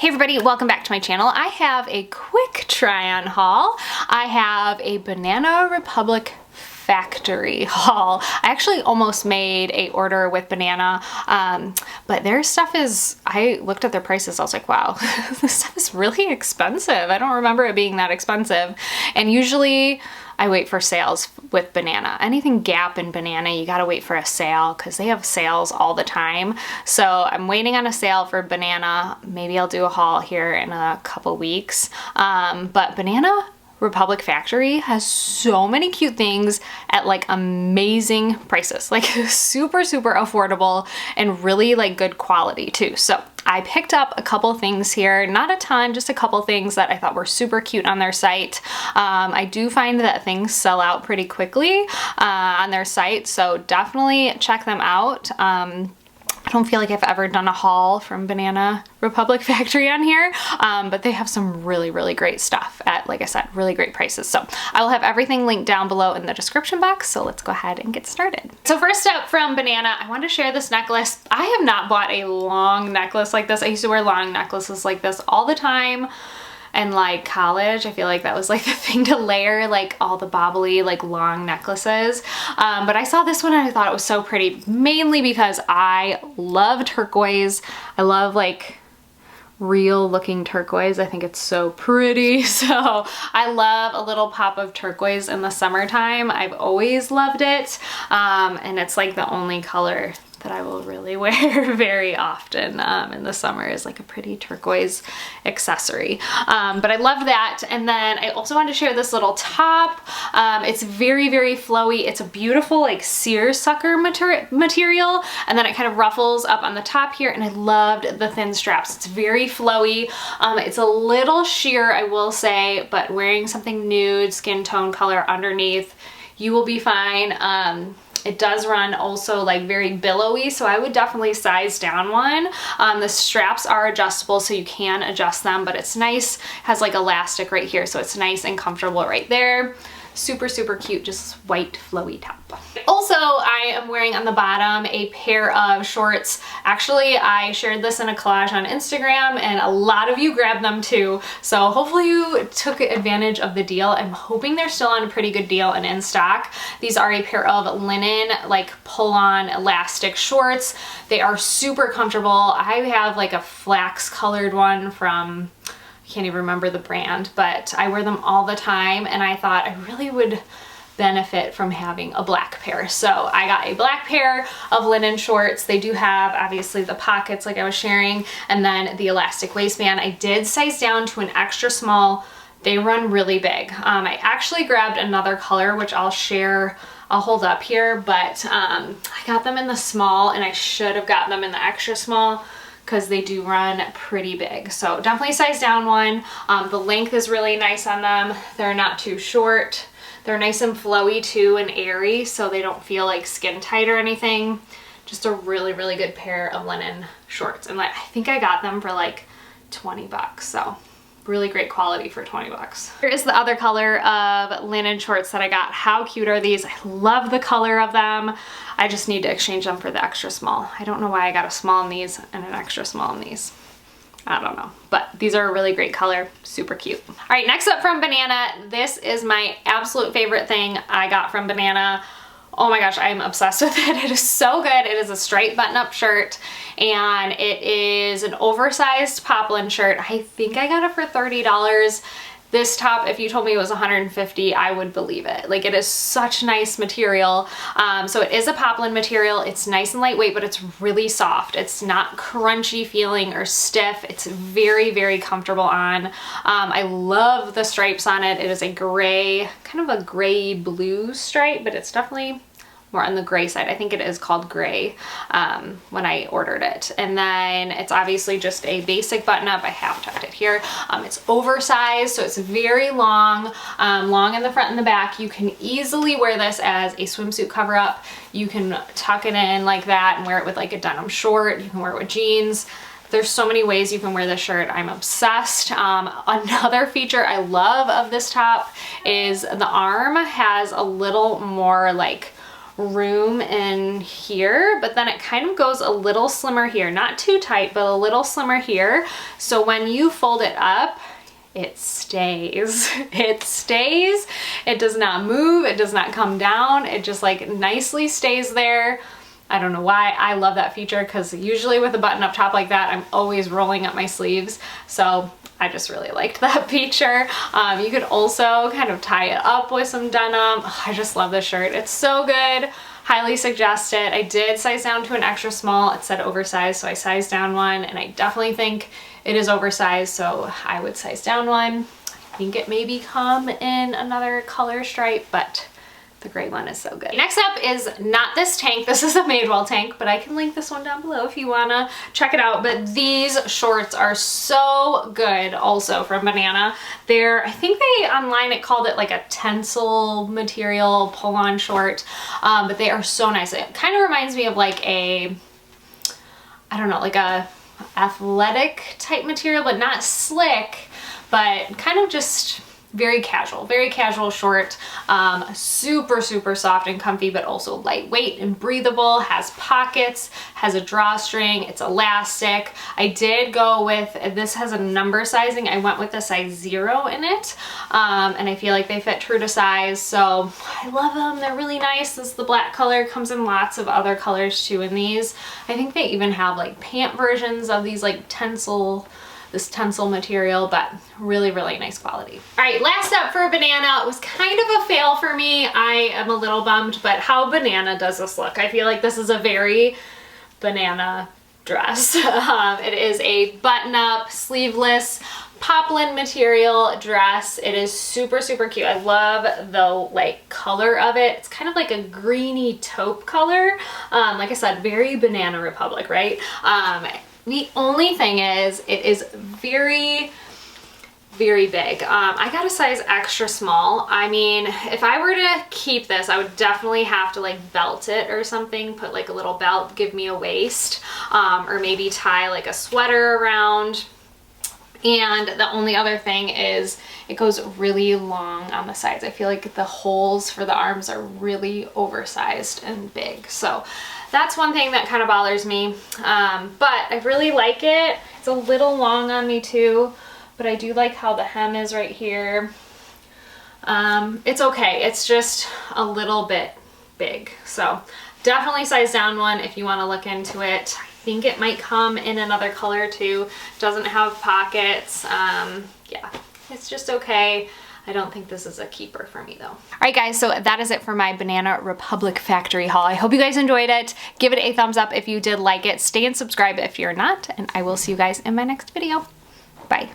Hey everybody, welcome back to my channel. I have a quick try on haul. I have a Banana Republic factory haul. I actually almost made a order with Banana, but their stuff is, I looked at their prices, I was like, wow, this stuff is really expensive. I don't remember it being that expensive. And usually I wait for sales with Banana. Anything Gap and Banana, you gotta wait for a sale because they have sales all the time. So I'm waiting on a sale for Banana. Maybe I'll do a haul here in a couple weeks. But Banana Republic Factory has so many cute things at like amazing prices, like super affordable and really like good quality too. So I picked up a couple things here, not a ton, just a couple things that I thought were super cute on their site. I do find that things sell out pretty quickly on their site, so definitely check them out. I don't feel like I've ever done a haul from Banana Republic Factory on here, but they have some really great stuff at, like I said, really great prices. So I will have everything linked down below in the description box, so let's go ahead and get started. So first up from Banana, I want to share this necklace. I have not bought a long necklace like this. I used to wear long necklaces like this all the time. And like college, I feel like that was like the thing to layer, like all the bobbly, like long necklaces. But I saw this one and I thought it was so pretty, mainly because I love turquoise. I love like real looking turquoise. I think it's so pretty. So I love a little pop of turquoise in the summertime. I've always loved it. And it's like the only color that I will really wear very often in the summer is like a pretty turquoise accessory. But I loved that. And then I also wanted to share this little top. It's very flowy. It's a beautiful like seersucker material. And then it kind of ruffles up on the top here. And I loved the thin straps. It's very flowy. It's a little sheer, I will say, but wearing something nude skin tone color underneath, you will be fine. It does run also like very billowy, so I would definitely size down one. The straps are adjustable, so you can adjust them, but it's nice, has like elastic right here, so it's nice and comfortable right there. Super cute, just white flowy top. Also, I am wearing on the bottom a pair of shorts. Actually, I shared this in a collage on Instagram and a lot of you grabbed them too. So hopefully you took advantage of the deal. I'm hoping they're still on a pretty good deal and in stock. These are a pair of linen, like pull-on elastic shorts. They are super comfortable. I have like a flax colored one from, I can't even remember the brand, but I wear them all the time and I thought I really would benefit from having a black pair. So I got a black pair of linen shorts. They do have obviously the pockets like I was sharing and then the elastic waistband. I did size down to an extra small. They run really big. I actually grabbed another color which I'll share, I'll hold up here, but I got them in the small and I should have gotten them in the extra small because they do run pretty big. So definitely size down one. The length is really nice on them. They're not too short. They're nice and flowy too and airy, so they don't feel like skin tight or anything. Just a really good pair of linen shorts. And like, I think I got them for like 20 bucks. So really great quality for 20 bucks. Here is the other color of linen shorts that I got. How cute are these? I love the color of them. I just need to exchange them for the extra small. I don't know why I got a small in these and an extra small in these. I don't know, but these are a really great color, super cute. All right, next up from Banana, this is my absolute favorite thing I got from Banana. Oh my gosh, I'm obsessed with it. It is so good. It is a straight button-up shirt and it is an oversized poplin shirt. I think I got it for $30. This top, if you told me it was $150, I would believe it. Like, it is such nice material. So it is a poplin material. It's nice and lightweight, but it's really soft. It's not crunchy feeling or stiff. It's very comfortable on. I love the stripes on it. It is a gray, kind of a gray blue stripe, but it's definitely more on the gray side. I think it is called gray when I ordered it. And then it's obviously just a basic button up. I have tucked it here. It's oversized, so it's very long, long in the front and the back. You can easily wear this as a swimsuit cover up. You can tuck it in like that and wear it with like a denim short. You can wear it with jeans. There's so many ways you can wear this shirt. I'm obsessed. Another feature I love of this top is the arm has a little more like room in here, but then it kind of goes a little slimmer here, not too tight, but a little slimmer here. So when you fold it up, it stays. It stays. It does not move. It does not come down. It just like nicely stays there. I don't know why. I love that feature because usually with a button up top like that, I'm always rolling up my sleeves. So I just really liked that feature. You could also kind of tie it up with some denim. Oh, I just love this shirt. It's so good. Highly suggest it. I did size down to an extra small. It said oversized, so I sized down one, and I definitely think it is oversized, so I would size down one. I think it maybe come in another color stripe, but the gray one is so good. Next up is not this tank. This is a Madewell tank, but I can link this one down below if you wanna check it out. But these shorts are so good also from Banana. I think they online it called it like a tencel material pull-on short, but they are so nice. It kind of reminds me of like a, I don't know, like a athletic type material, but not slick, but kind of just very casual short. Super soft and comfy, but also lightweight and breathable, has pockets, has a drawstring, it's elastic. I did go with, this has a number sizing, I went with a size 0 in it, and I feel like they fit true to size, so I love them. They're really nice. This is the black color, comes in lots of other colors too in these. I think they even have like pant versions of these like this tencel material, but really nice quality. All right, last up for Banana. It was kind of a fail for me. I am a little bummed, but how Banana does this look? I feel like this is a very Banana dress. It is a button-up, sleeveless, poplin material dress. It is super cute. I love the like color of it. It's kind of like a greeny taupe color. Like I said, very Banana Republic, right? The only thing is, it is very big. I got a size extra small. I mean, if I were to keep this, I would definitely have to like belt it or something, put like a little belt, give me a waist, or maybe tie like a sweater around. And the only other thing is it goes really long on the sides. I feel like the holes for the arms are really oversized and big. So that's one thing that kind of bothers me. But I really like it. It's a little long on me too, but I do like how the hem is right here. It's okay. It's just a little bit big. So definitely size down one if you want to look into it. I think it might come in another color too. Doesn't have pockets. Yeah, it's just okay. I don't think this is a keeper for me though. All right guys, so that is it for my Banana Republic factory haul. I hope you guys enjoyed it. Give it a thumbs up if you did like it. Stay and subscribe if you're not, and I will see you guys in my next video. Bye.